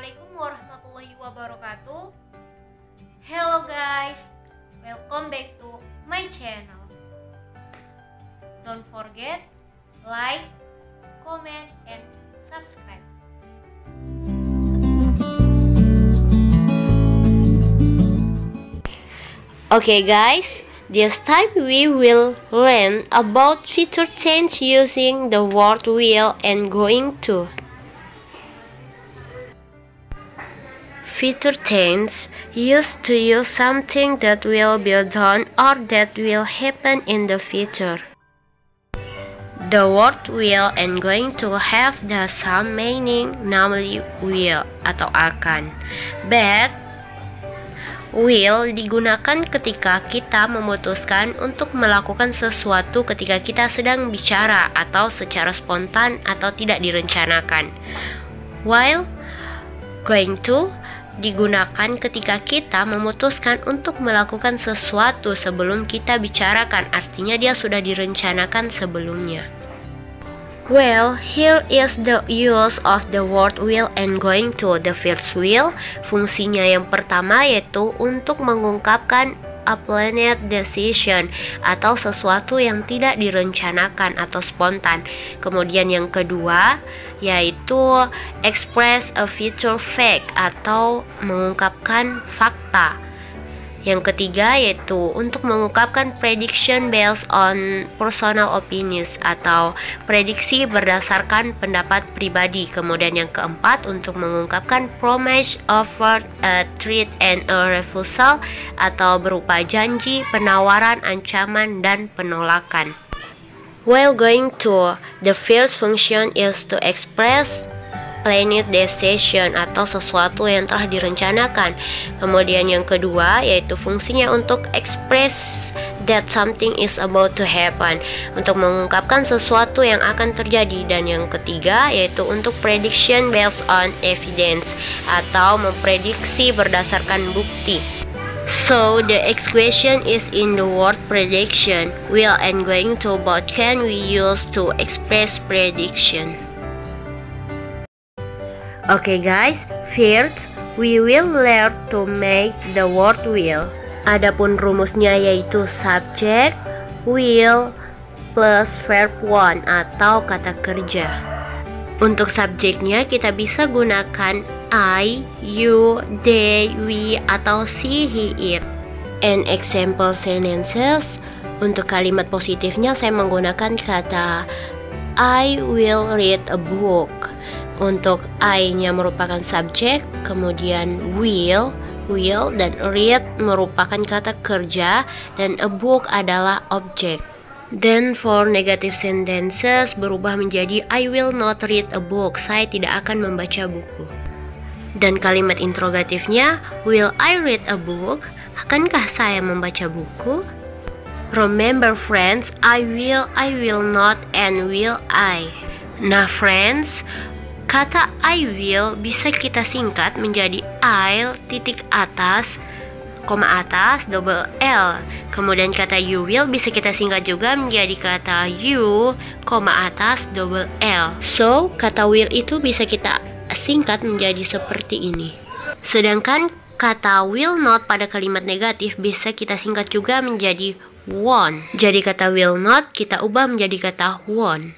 Assalamualaikum warahmatullahi wabarakatuh. Hello guys, welcome back to my channel. Don't forget like, comment, and subscribe. Okay guys, this time we will learn about future tense using the word will and going to. Future tense used to use something that will be done or that will happen in the future. The word will and going to have the same meaning, namely will atau akan. But will digunakan ketika kita memutuskan untuk melakukan sesuatu ketika kita sedang bicara atau secara spontan atau tidak direncanakan. While going to digunakan ketika kita memutuskan untuk melakukan sesuatu sebelum kita bicarakan, artinya dia sudah direncanakan sebelumnya. Well, here is the use of the word will and going to. The first will, fungsinya yang pertama yaitu untuk mengungkapkan a planned decision atau sesuatu yang tidak direncanakan atau spontan. Kemudian yang kedua yaitu express a future fact atau mengungkapkan fakta. Yang ketiga yaitu untuk mengungkapkan prediction based on personal opinions atau prediksi berdasarkan pendapat pribadi. Kemudian yang keempat untuk mengungkapkan promise, offer, a threat, and a refusal atau berupa janji, penawaran, ancaman, dan penolakan. While going to, the first function is to express planned decision atau sesuatu yang telah direncanakan. Kemudian yang kedua yaitu fungsinya untuk express that something is about to happen, untuk mengungkapkan sesuatu yang akan terjadi. Dan yang ketiga yaitu untuk prediction based on evidence atau memprediksi berdasarkan bukti. So the expression is in the word prediction. Will and going to both can we use to express prediction. Okay guys, first we will learn to make the word will. Adapun rumusnya yaitu subject will plus verb one atau kata kerja. Untuk subjeknya kita bisa gunakan I, you, they, we, atau she, he, it. And example sentences, untuk kalimat positifnya saya menggunakan kata I will read a book. Untuk I-nya merupakan subjek, kemudian will, dan read merupakan kata kerja, dan a book adalah objek. Then for negative sentences berubah menjadi I will not read a book, saya tidak akan membaca buku. Dan kalimat interrogatifnya, will I read a book? Akankah saya membaca buku? Remember friends, I will not, and will I. Nah friends, kata I will bisa kita singkat menjadi I'll titik atas, koma atas, double L. Kemudian kata you will bisa kita singkat juga menjadi kata you, koma atas, double L. So, kata will itu bisa kita singkat menjadi seperti ini. Sedangkan kata will not pada kalimat negatif bisa kita singkat juga menjadi won't. Jadi kata will not kita ubah menjadi kata won't.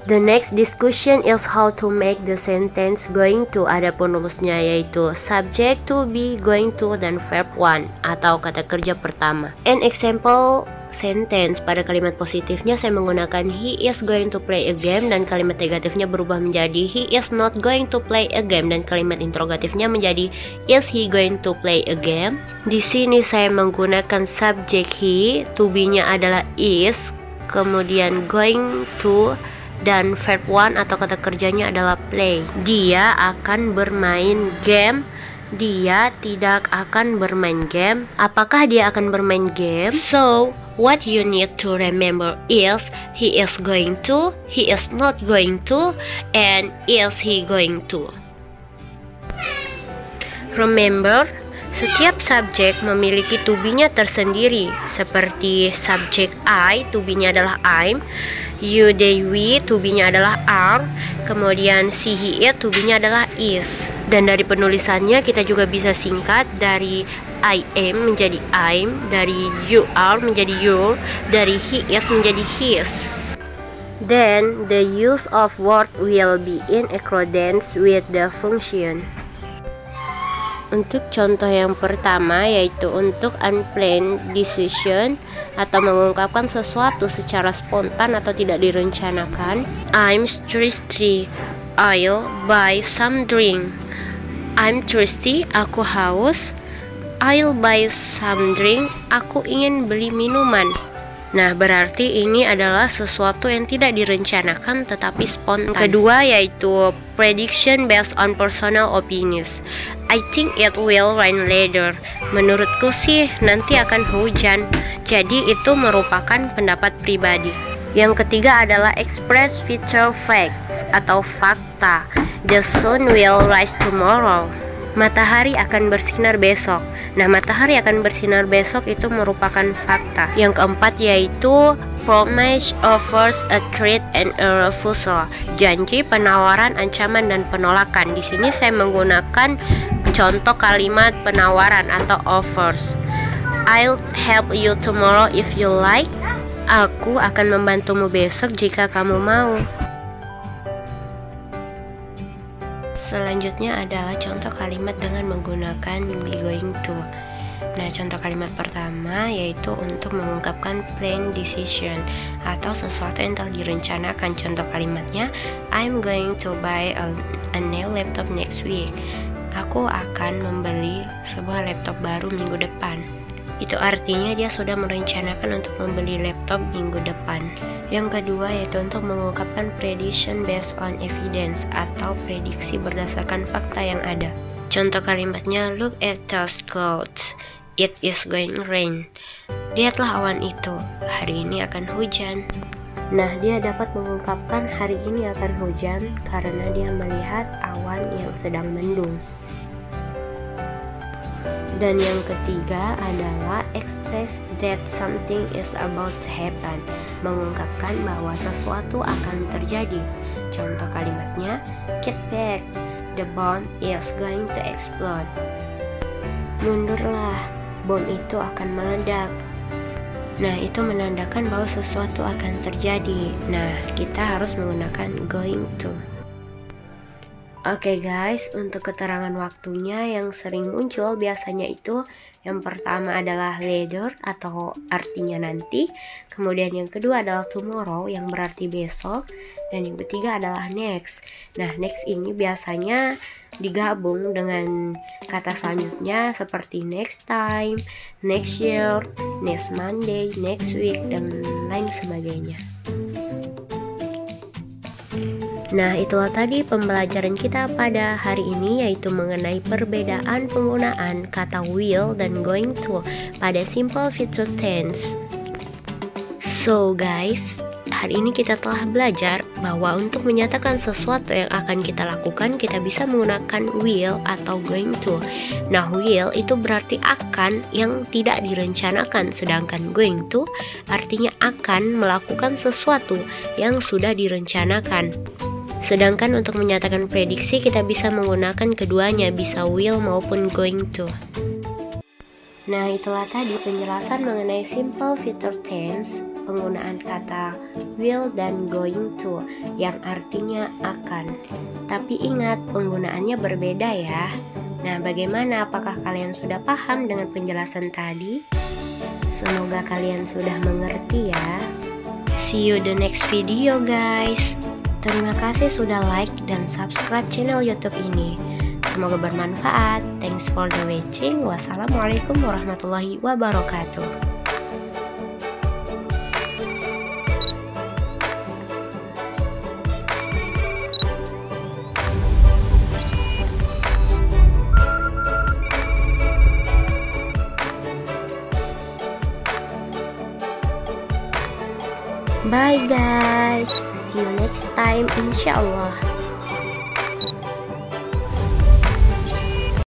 The next discussion is how to make the sentence going to. Adapun rumusnya yaitu subject to be, going to, dan verb one atau kata kerja pertama. An example sentence pada kalimat positifnya saya menggunakan he is going to play a game, dan kalimat negatifnya berubah menjadi he is not going to play a game, dan kalimat interrogatifnya menjadi is he going to play a game. Di sini saya menggunakan subjek he, to be-nya adalah is, kemudian going to, dan verb one atau kata kerjanya adalah play. Dia akan bermain game. Dia tidak akan bermain game. Apakah dia akan bermain game? So, what you need to remember is he is going to, he is not going to, and is he going to. Remember, setiap subjek memiliki to be-nya tersendiri. Seperti subjek I, to be-nya adalah I'm. You, they, we, to be-nya adalah are. Kemudian she, he, it, to be-nya adalah is. Dan dari penulisannya kita juga bisa singkat dari I am menjadi I'm, dari you are menjadi your, dari he is menjadi his. Then the use of word will be in accordance with the function. Untuk contoh yang pertama yaitu untuk unplanned decision atau mengungkapkan sesuatu secara spontan atau tidak direncanakan. I'm thirsty, I'll buy some drink. I'm thirsty, aku haus. I'll buy some drink, aku ingin beli minuman. Nah, berarti ini adalah sesuatu yang tidak direncanakan tetapi spontan. Kedua yaitu prediction based on personal opinions. I think it will rain later. Menurutku sih nanti akan hujan. Jadi itu merupakan pendapat pribadi. Yang ketiga adalah express future facts atau fakta. The sun will rise tomorrow. Matahari akan bersinar besok. Nah, matahari akan bersinar besok itu merupakan fakta. Yang keempat yaitu promise, offers, a threat, and a refusal. Janji, penawaran, ancaman, dan penolakan. Di sini saya menggunakan contoh kalimat penawaran atau offers. I'll help you tomorrow if you like. Aku akan membantumu besok jika kamu mau. Selanjutnya adalah contoh kalimat dengan menggunakan be going to. Nah, contoh kalimat pertama yaitu untuk mengungkapkan planned decision atau sesuatu yang telah direncanakan. Contoh kalimatnya, I'm going to buy a new laptop next week. Aku akan membeli sebuah laptop baru minggu depan. Itu artinya dia sudah merencanakan untuk membeli laptop minggu depan. Yang kedua yaitu untuk mengungkapkan prediction based on evidence atau prediksi berdasarkan fakta yang ada. Contoh kalimatnya, look at those clouds, it is going to rain. Lihatlah awan itu, hari ini akan hujan. Nah, dia dapat mengungkapkan hari ini akan hujan karena dia melihat awan yang sedang mendung. Dan yang ketiga adalah express that something is about to happen, mengungkapkan bahwa sesuatu akan terjadi. Contoh kalimatnya, get back, the bomb is going to explode. Mundurlah, bom itu akan meledak. Nah, itu menandakan bahwa sesuatu akan terjadi. Nah, kita harus menggunakan going to. Oke guys, untuk keterangan waktunya yang sering muncul biasanya itu yang pertama adalah later atau artinya nanti. Kemudian yang kedua adalah tomorrow yang berarti besok. Dan yang ketiga adalah next. Nah, next ini biasanya digabung dengan kata selanjutnya seperti next time, next year, next Monday, next week, dan lain sebagainya. Nah, itulah tadi pembelajaran kita pada hari ini, yaitu mengenai perbedaan penggunaan kata will dan going to pada simple future tense. So guys, hari ini kita telah belajar bahwa untuk menyatakan sesuatu yang akan kita lakukan, kita bisa menggunakan will atau going to. Nah, will itu berarti akan yang tidak direncanakan, sedangkan going to artinya akan melakukan sesuatu yang sudah direncanakan. Sedangkan untuk menyatakan prediksi kita bisa menggunakan keduanya, bisa will maupun going to. Nah, itulah tadi penjelasan mengenai simple future tense, penggunaan kata will dan going to yang artinya akan. Tapi ingat, penggunaannya berbeda ya. Nah, bagaimana? Apakah kalian sudah paham dengan penjelasan tadi? Semoga kalian sudah mengerti ya. See you the next video guys. Terima kasih sudah like dan subscribe channel YouTube ini. Semoga bermanfaat. Thanks for the watching. Wassalamualaikum warahmatullahi wabarakatuh. Bye guys. See you next time, insya Allah.